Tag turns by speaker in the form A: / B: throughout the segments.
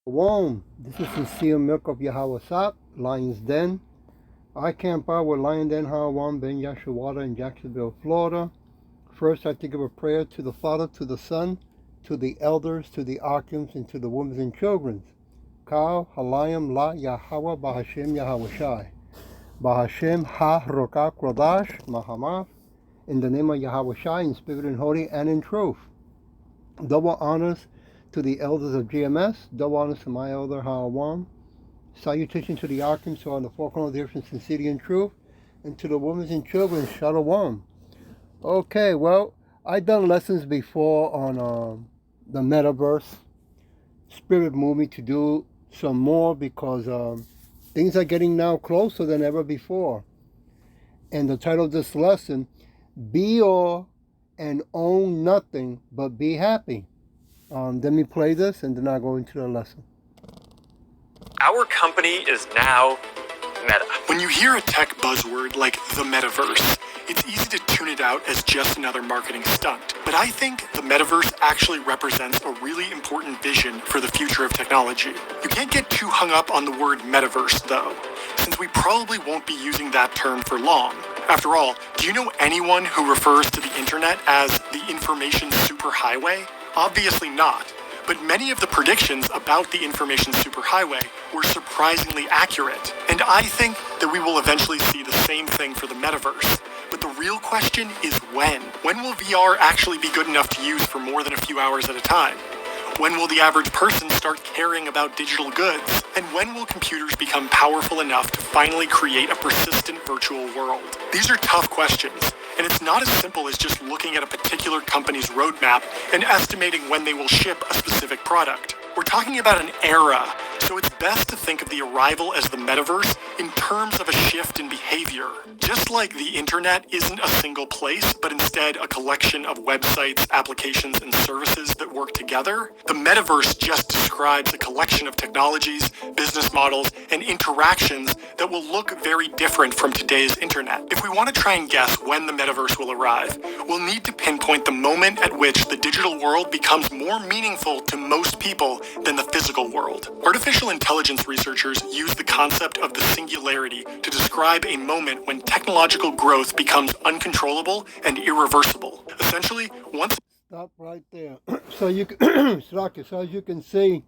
A: Shalom. This is Sincere Milk of Yahweh Sap, Lion's Den. I camp out with Lion Den Hawan Ben Yashawada in Jacksonville, Florida. First, I think of a prayer to the Father, to the Son, to the elders, to the Archons, and to the women and children. Kal Halayim La Yahweh Bahashem Yahweh Shai. Bahashem Ha Rokak Rodash Mahamath. In the name of Yahweh Shai, in spirit and holy and in truth. Double honors to the elders of GMS, double honors to my elder Hawan. Salutation to the Archons who are on the forefront of the earth in sincerity and truth, and to the women and children, Shalom. Okay, well, I've done lessons before on the metaverse. Spirit moved me to do some more because things are getting now closer than ever before. And the title of this lesson, Be All and Own Nothing But Be Happy. Let me play this and then I'll go into the lesson.
B: Our company is now Meta.
C: When you hear a tech buzzword like the metaverse, it's easy to tune it out as just another marketing stunt. But I think the metaverse actually represents a really important vision for the future of technology. You can't get too hung up on the word metaverse, though, since we probably won't be using that term for long. After all, do you know anyone who refers to the internet as the information superhighway? Obviously not. But many of the predictions about the information superhighway were surprisingly accurate. And I think that we will eventually see the same thing for the metaverse. But the real question is when? When will VR actually be good enough to use for more than a few hours at a time? When will the average person start caring about digital goods? And when will computers become powerful enough to finally create a persistent virtual world? These are tough questions, and it's not as simple as just looking at a particular company's roadmap and estimating when they will ship a specific product. We're talking about an era, so it's best to think of the arrival as the metaverse in terms of a shift in behavior. Just like the internet isn't a single place, but instead a collection of websites, applications, and services that work together, the metaverse just describes a collection of technologies, business models, and interactions that will look very different from today's internet. If we want to try and guess when the metaverse will arrive, we'll need to pinpoint the moment at which the digital world becomes more meaningful to most people than the physical world. Artificial intelligence researchers use the concept of the singularity to describe a moment when technological growth becomes uncontrollable and irreversible. Essentially, once...
A: Stop right there. So you can, so as you can see,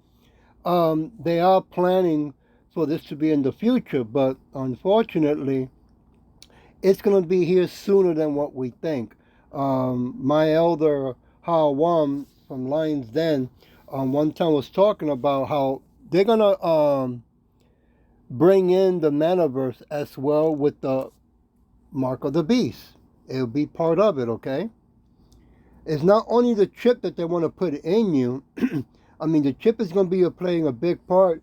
A: they are planning for this to be in the future, but unfortunately, it's going to be here sooner than what we think. My elder Hawam from Lion's Den one time was talking about how they're going to bring in the metaverse as well with the mark of the beast. It'll be part of it, okay? It's not only the chip that they want to put in you. I mean, the chip is going to be playing a big part,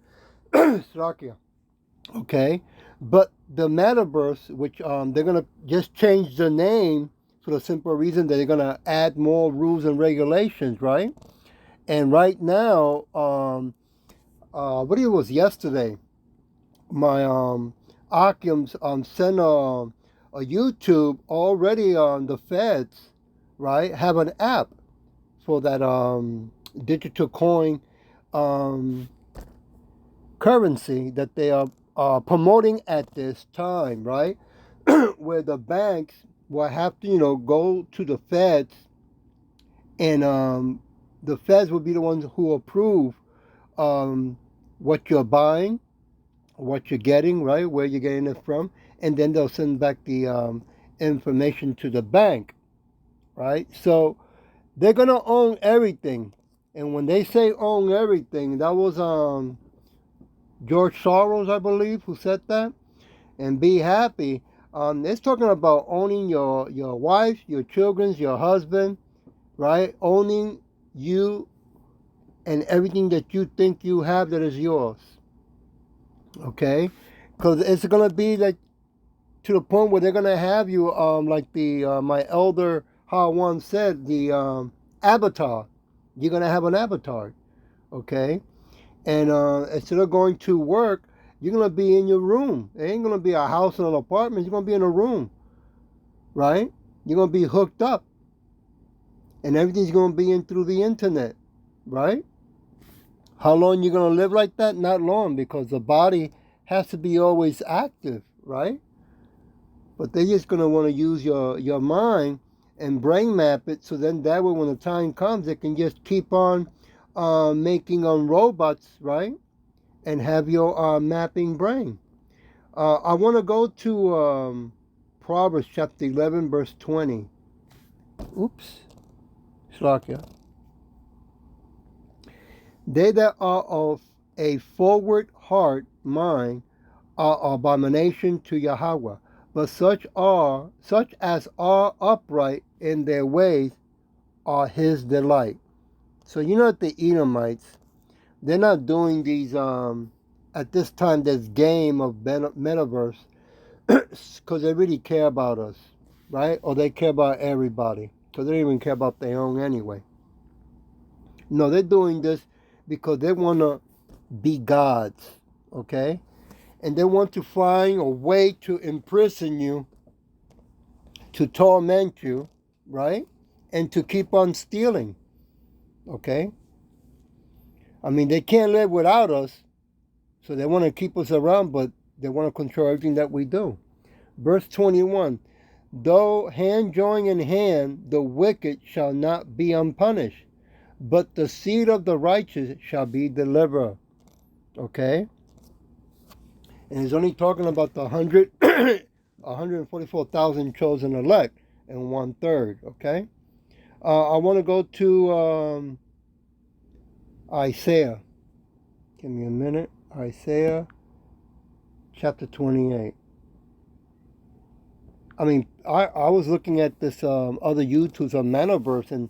A: okay? But the metaverse, which they're going to just change the name for the simple reason that they're going to add more rules and regulations, right? And right now, what it was yesterday, my Akims sent a YouTube already on the feds, right, have an app for that digital coin currency that they are promoting at this time, right? Where the banks will have to, go to the feds, and the feds will be the ones who approve what you're buying, what you're getting, right, where you're getting it from, and then they'll send back the information to the bank, right? So they're going to own everything. And when they say own everything, that was George Soros, I believe, who said that. And be happy. It's talking about owning your wife, your children, your husband, right? Owning you and everything that you think you have that is yours. Okay? Because it's going to be like to the point where they're going to have you, like the my elder Hawan said, the avatar. You're going to have an avatar. Okay? And instead of going to work, you're going to be in your room. It ain't going to be a house or an apartment. You're going to be in a room. Right? You're going to be hooked up. And everything's going to be in through the internet. Right? How long you gonna live like that? Not long, because the body has to be always active, right? But they're just gonna want to use your mind and brain map it, so then that way when the time comes, they can just keep on making robots, right? And have your mapping brain. I want to go to Proverbs chapter 11, verse 20. Oops. Slakia. They that are of a forward heart mind are abomination to Yahweh, but such as are upright in their ways are his delight. So you know that the Edomites, they're not doing these at this time this game of metaverse because they really care about us, right? Or they care about everybody because they don't even care about their own anyway. No, they're doing this because they want to be gods, okay? And they want to find a way to imprison you, to torment you, right? And to keep on stealing, okay? I mean, they can't live without us, so they want to keep us around, but they want to control everything that we do. Verse 21, though hand join in hand, the wicked shall not be unpunished, but the seed of the righteous shall be delivered. Okay? And he's only talking about the 144,000 chosen elect and 1/3. Okay? I want to go to Isaiah. Give me a minute. Isaiah chapter 28. I mean, I was looking at this other YouTubes on Manaverse, and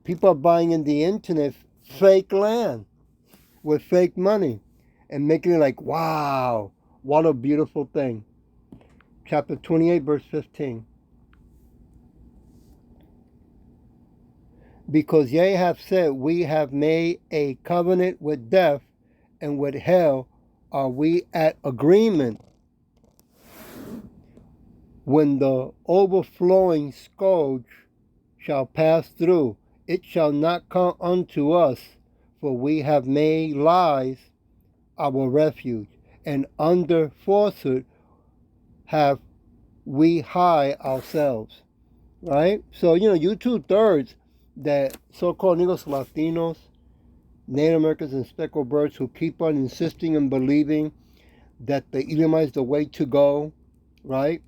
A: people are buying in the internet fake land with fake money and making it like, wow, what a beautiful thing. Chapter 28, verse 15. Because ye have said, we have made a covenant with death, and with hell are we at agreement. When the overflowing scourge shall pass through, it shall not come unto us, for we have made lies our refuge, and under falsehood have we hide ourselves. Right? So, you 2/3 that so-called Negros Latinos, Native Americans, and speckled birds who keep on insisting and believing that the Edomite is the way to go, right?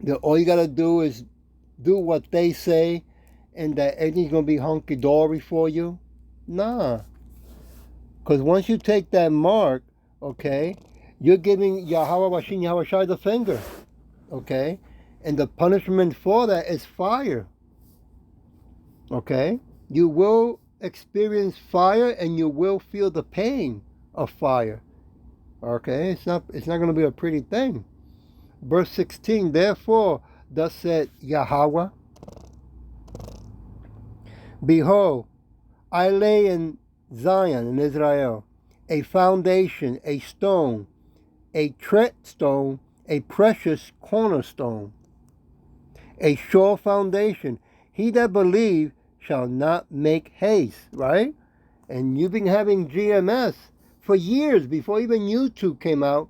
A: That all you got to do is do what they say and that everything's going to be hunky-dory for you. Nah. Because once you take that mark, okay, you're giving Yahweh Bashin Yahweh Shai the finger, okay? And the punishment for that is fire, okay? You will experience fire and you will feel the pain of fire, okay? It's not going to be a pretty thing. Verse 16, therefore, thus said Yahweh, behold, I lay in Zion, in Israel, a foundation, a stone, a treadstone, a precious cornerstone, a sure foundation. He that believes shall not make haste, right? And you've been having GMS for years before even YouTube came out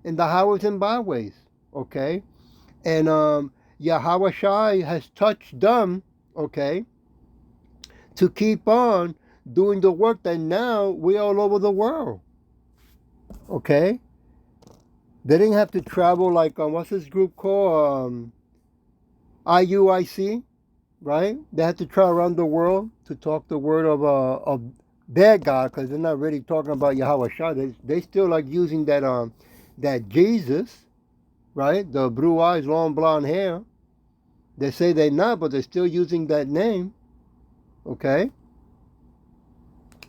A: in the highways and byways, okay? And Yahweh Shai has touched them, okay, to keep on doing the work that now we're all over the world, okay? They didn't have to travel like, what's this group called? IUIC, right? They had to travel around the world to talk the word of their God, because they're not really talking about Yahweh Shai. They still like using that Jesus, right? The blue eyes, long blonde hair. They say they're not, but they're still using that name, okay?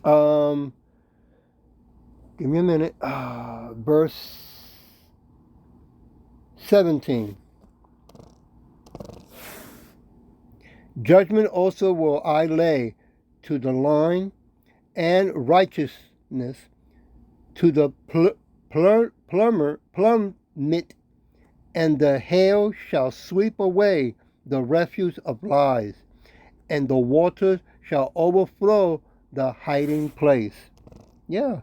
A: Give me a minute. Verse 17. Judgment also will I lay to the line, and righteousness to the plummet, and the hail shall sweep away the refuse of lies, and the waters shall overflow the hiding place. Yeah.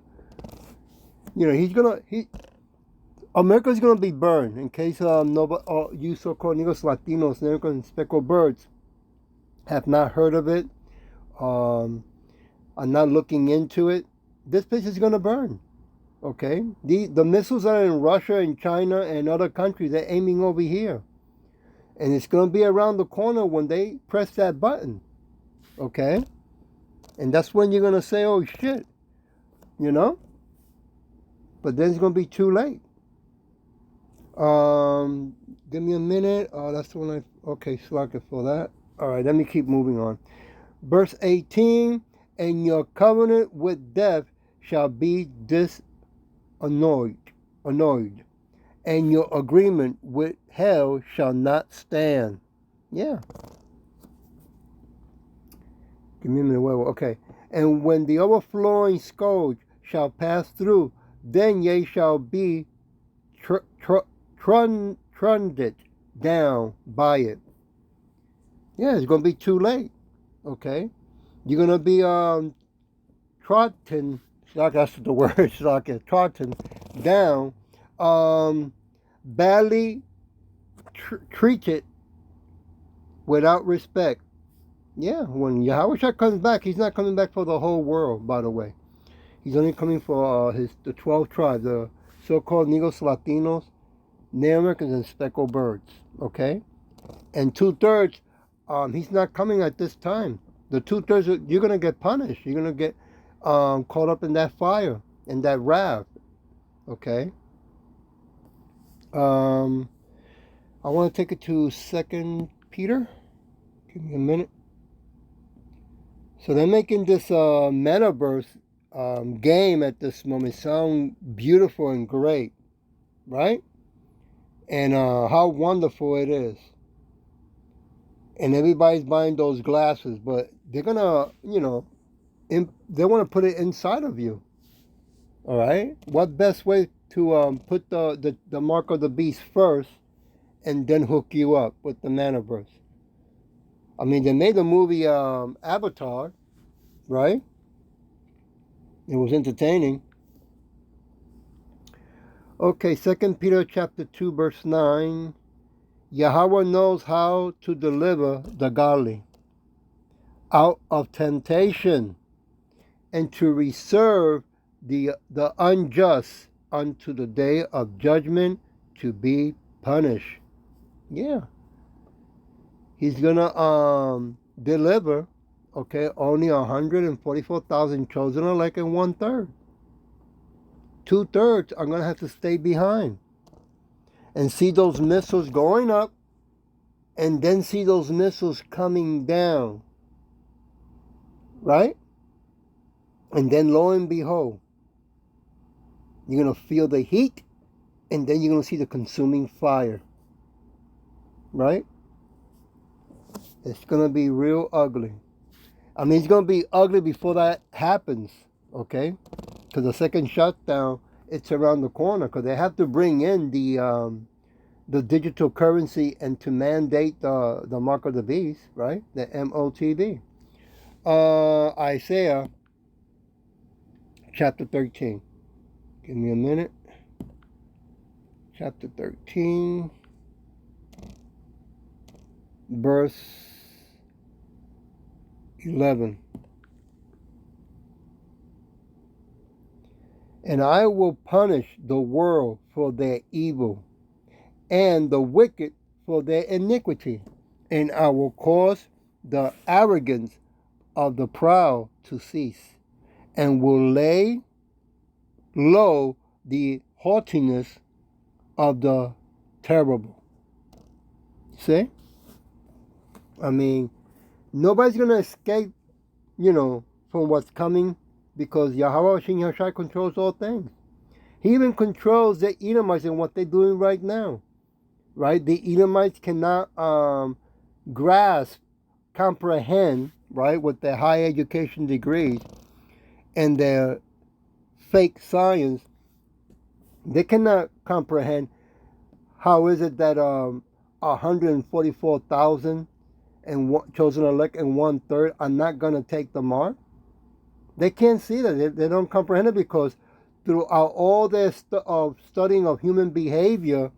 A: America's gonna be burned. In case nobody, you so-called Negros Latinos, American and speckled birds, have not heard of it, are not looking into it. This place is gonna burn. Okay, the missiles are in Russia and China and other countries. They're aiming over here, and it's gonna be around the corner when they press that button. Okay, and that's when you're gonna say, "Oh shit," you know. But then it's gonna be too late. Give me a minute. Oh, that's the one I. Okay, slack it for that. All right, let me keep moving on. Verse 18, and your covenant with death shall be annoyed, and your agreement with hell shall not stand. Yeah. Give me a minute. Wait. Okay. And when the overflowing scourge shall pass through, then ye shall be trunded down by it. Yeah, it's gonna be too late. Okay. You're gonna be trodden, like that's the word, like trodden down, badly treated without respect. Yeah, when Yahweh comes back, he's not coming back for the whole world, by the way. He's only coming for the 12 tribes, the so-called Negros Latinos, Native Americans, and speckled birds. Okay, and 2/3, he's not coming at this time. The 2/3, you're gonna get punished. You're gonna get caught up in that fire and that wrath. Okay. I want to take it to 2 Peter. Give me a minute. So they're making this metaverse game at this moment sound beautiful and great, right? And how wonderful it is. And everybody's buying those glasses, but they're gonna, they want to put it inside of you. All right. What best way to put the mark of the beast first, and then hook you up with the metaverse? I mean, they made the movie Avatar, right? It was entertaining. Okay, 2 Peter chapter 2, verse 9. Yahweh knows how to deliver the godly out of temptation, and to reserve the unjust unto the day of judgment to be punished. Yeah. He's gonna deliver, okay, only 144,000 chosen elect, and 1/3. 2/3 are gonna have to stay behind and see those missiles going up, and then see those missiles coming down, right? And then lo and behold, you're gonna feel the heat, and then you're gonna see the consuming fire, right? It's gonna be real ugly. I mean, it's gonna be ugly before that happens, okay? Because the second shutdown, it's around the corner. Because they have to bring in the digital currency and to mandate the mark of the beast, right? The MOTB. Isaiah chapter 13. Give me a minute. Chapter 13, verse 11. And I will punish the world for their evil, and the wicked for their iniquity, and I will cause the arrogance of the proud to cease, and will lay low the haughtiness of the terrible. See? I mean, nobody's going to escape, from what's coming, because Yahweh Shin Yahshai controls all things. He even controls the Edomites and what they're doing right now. Right? The Edomites cannot grasp, comprehend, right, with their high education degrees and their fake science. They cannot comprehend how is it that 144,000 and chosen elect and 1/3 are not going to take the mark. They can't see that. They don't comprehend it because throughout all their studying of human behavior,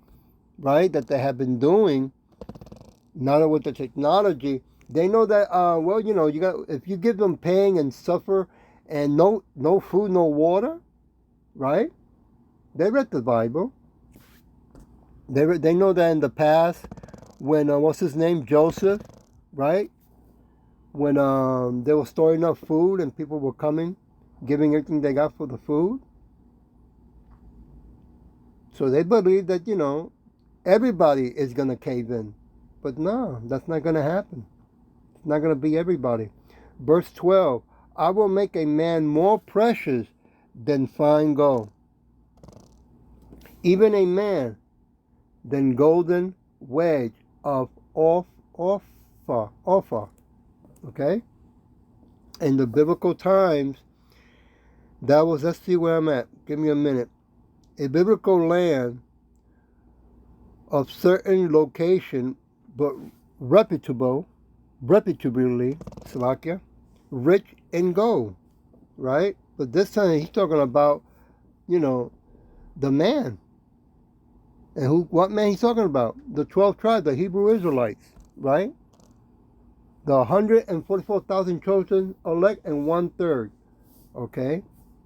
A: right, that they have been doing, now with the technology, they know that, well, you got, if you give them pain and suffer and no food, no water, right? They read the Bible. They know that in the past, when what's his name, Joseph, right? When they were storing up food and people were coming, giving everything they got for the food. So they believe that everybody is gonna cave in, but no, that's not gonna happen. It's not gonna be everybody. Verse 12: I will make a man more precious than fine gold, even a man than golden wedge of Ophir. Okay? In the biblical times, let's see where I'm at. Give me a minute. A biblical land of certain location, but reputably, Slovakia, rich in gold, right? But this time he's talking about, the man. And what man he's talking about? The 12 tribes, the Hebrew Israelites, right? The 144,000 chosen elect and 1/3. Okay?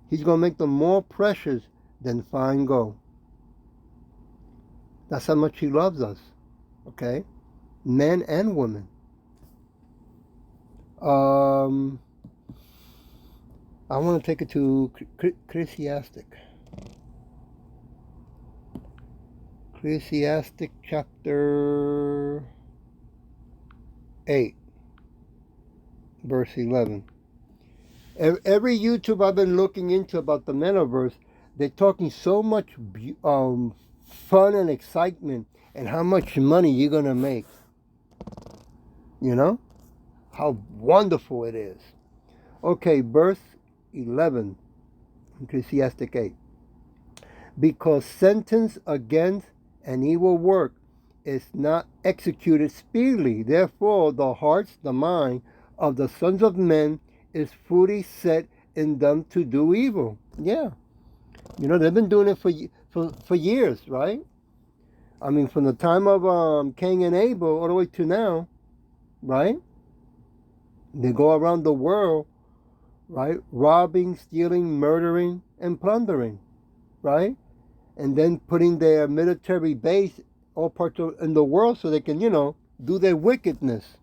A: He's going to make them more precious than fine gold. That's how much he loves us. Okay? Men and women. I want to take it to Ecclesiastic. Ecclesiastic chapter 8, verse 11. Every YouTube I've been looking into about the metaverse, they're talking so much fun and excitement and how much money you're going to make. How wonderful it is. Okay, verse 11, Ecclesiastic 8. Because sentence against an evil work is not executed speedily. Therefore, the mind of the sons of men is fully set in them to do evil. Yeah. They've been doing it for years, right? I mean, from the time of Cain and Abel all the way to now, right? They go around the world, right? Robbing, stealing, murdering, and plundering, right? And then putting their military base all parts in the world so they can, do their wickedness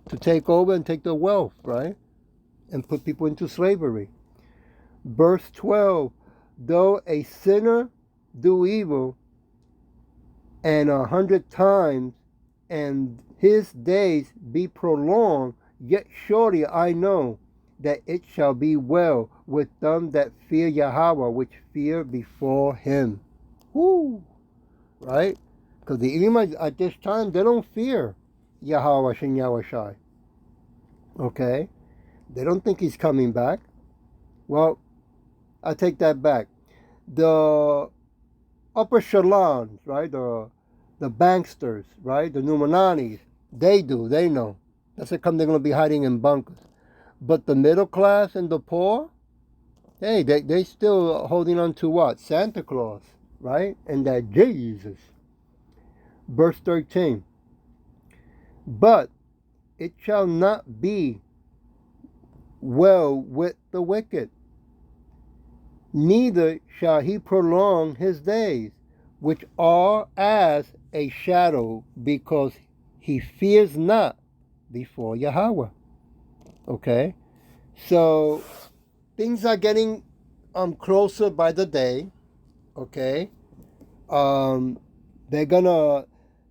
A: to take over and take the wealth, right? And put people into slavery. Verse 12, though a sinner do evil and 100 times and his days be prolonged, yet surely I know that it shall be well with them that fear Yahweh, which fear before him. Woo! Right? Because the Edomites at this time, they don't fear Yahweh Shem Yahushai. Okay? They don't think he's coming back. Well, I take that back. The upper echelons, right? The banksters, right? The Numinanis, they know. That's how come they're going to be hiding in bunkers. But the middle class and the poor, hey, they still holding on to what? Santa Claus, right? And that Jesus. Verse 13. But it shall not be well with the wicked, neither shall he prolong his days, which are as a shadow, because he fears not before Yahweh. Okay? So things are getting closer by the day. Okay? They're gonna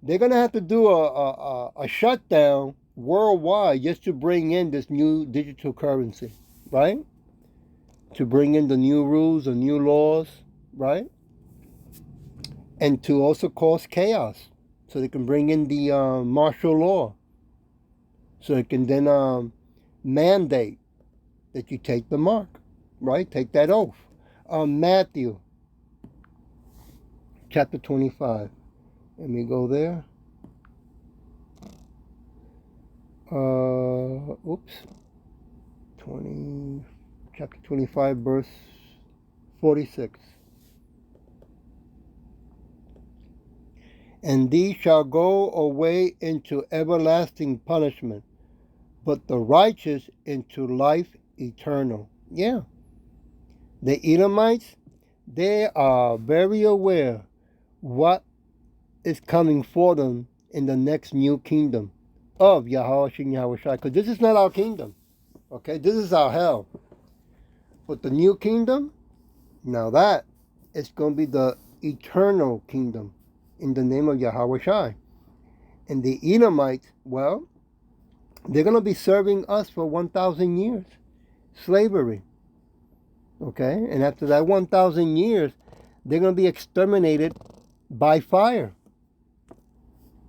A: have to do a shutdown worldwide just to bring in this new digital currency, right? To bring in the new rules and new laws, right? And to also cause chaos, so they can bring in the martial law, so it can then mandate that you take the mark, right? Take that oath. Matthew chapter 25. Let me go there. Oops. 20. chapter 25, verse 46. And these shall go away into everlasting punishment, but the righteous into life eternal. Yeah. The Edomites, they are very aware what is coming for them in the next new kingdom of Yahushua Yahushua. Because this is not our kingdom. Okay, this is our hell. But the new kingdom, now that is going to be the eternal kingdom in the name of Yahushua. And the Edomites, well, they're going to be serving us for 1,000 years. Slavery. Okay, and after that 1,000 years, they're going to be exterminated by fire.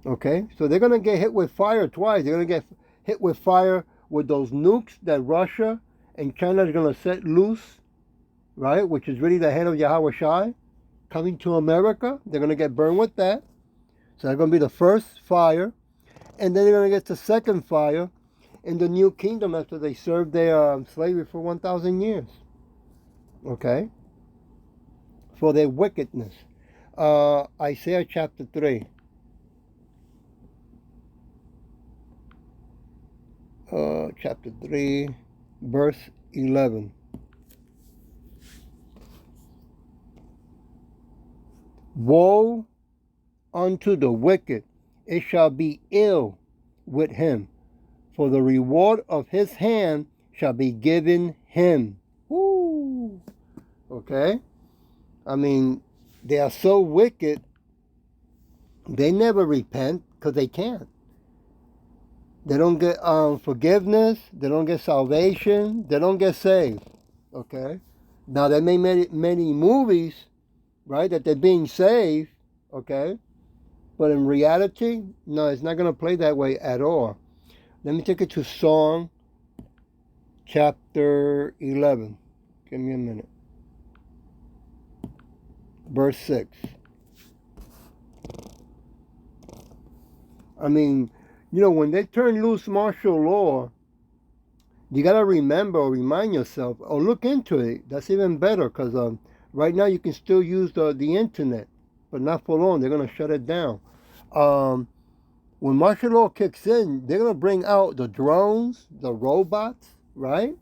A: Okay, so they're going to get hit with fire twice. They're going to get hit with fire with those nukes that Russia and China are going to set loose, right? Which is really the hand of Yahushua coming to America. They're going to get burned with that. So that's going to be the first fire. And then they're going to get the second fire in the new kingdom after they served their slavery for 1,000 years. Okay? For their wickedness. Isaiah chapter 3. Chapter 3, verse 11. Woe unto the wicked, it shall be ill with him, for the reward of his hand shall be given him. Woo! Okay? I mean, they are so wicked, they never repent because they can't. They don't get forgiveness. They don't get salvation. They don't get saved. Okay? Now, they made many movies, right, that they're being saved. Okay? But in reality, no, it's not going to play that way at all. Let me take it to Psalm chapter 11. Give me a minute. Verse 6. I mean, you know, when they turn loose martial law, you got to remember or remind yourself or look into it. That's even better because right now you can still use the internet, but not for long. They're going to shut it down. When martial law kicks in, they're going to bring out the drones, the robots, right?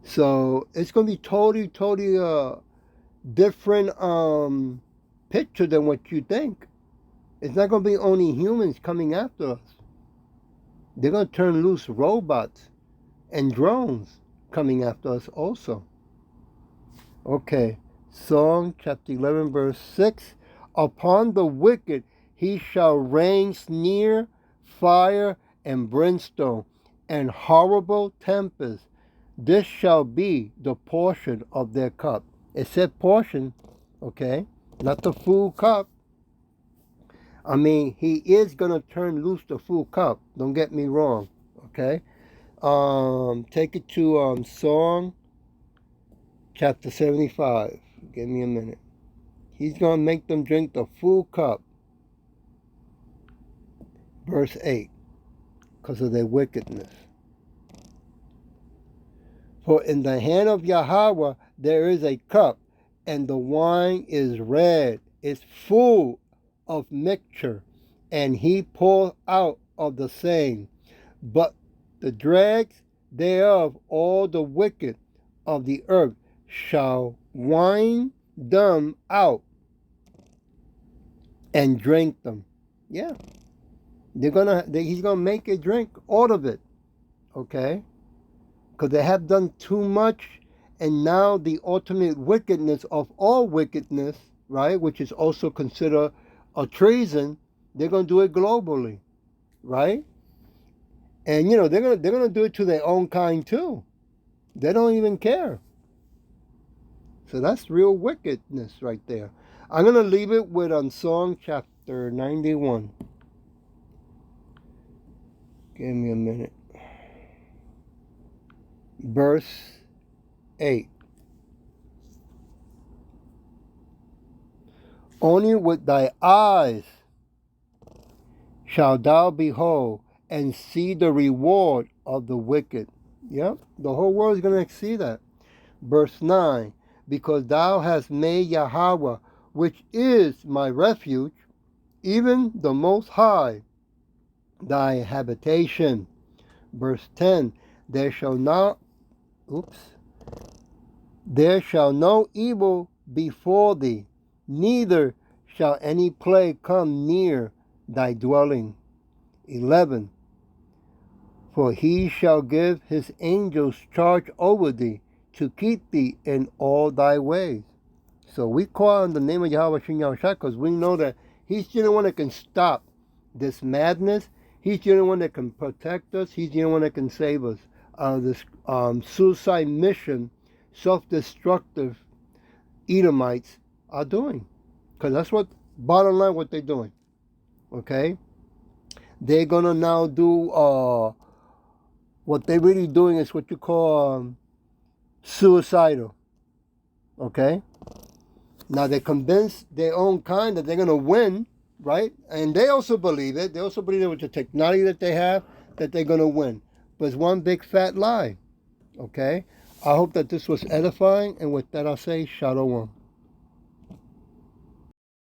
A: So it's going to be totally different picture than what you think. It's not going to be only humans coming after us. They're going to turn loose robots and drones coming after us also. Okay, Psalm chapter 11, verse 6. Upon the wicked he shall rain sneer, fire, and brimstone, and horrible tempest. This shall be the portion of their cup. It said portion, okay, not the full cup. I mean, he is going to turn loose the full cup. Don't get me wrong, okay? Take it to Psalm chapter 75. Give me a minute. He's going to make them drink the full cup. Verse 8. Because of their wickedness. For in the hand of Yahweh there is a cup, and the wine is red. It's full of mixture, and he poured out of the same. But the dregs thereof, all the wicked of the earth, shall wine them out and drink them. Yeah. He's gonna make a drink all of it. Okay? Because they have done too much, and now the ultimate wickedness of all wickedness, right, which is also considered a treason, they're gonna do it globally, right? And you know they're gonna do it to their own kind too. They don't even care. So that's real wickedness right there. I'm gonna leave it with Psalm chapter 91. Give me a minute. Verse 8. Only with thy eyes shalt thou behold and see the reward of the wicked. Yep, the whole world is going to see that. Verse 9, because thou hast made Yahweh, which is my refuge, even the Most High, thy habitation. Verse 10, there shall not, there shall no evil befall thee, neither shall any plague come near thy dwelling. 11, for he shall give his angels charge over thee, to keep thee in all thy ways. So we call on the name of Yahweh Shem Yahushua because we know that he's the only one that can stop this madness. He's the only one that can protect us. He's the only one that can save us out of this suicide mission, self-destructive Edomites are doing. Because that's what, bottom line, what they're doing. Okay? They're going to now do, what they're really doing is what you call suicidal. Okay? Now they convince their own kind that they're going to win, right? And they also believe it. They also believe that with the technology that they have, that they're going to win. But it's one big fat lie. Okay? I hope that this was edifying. And with that, I'll say Shalom.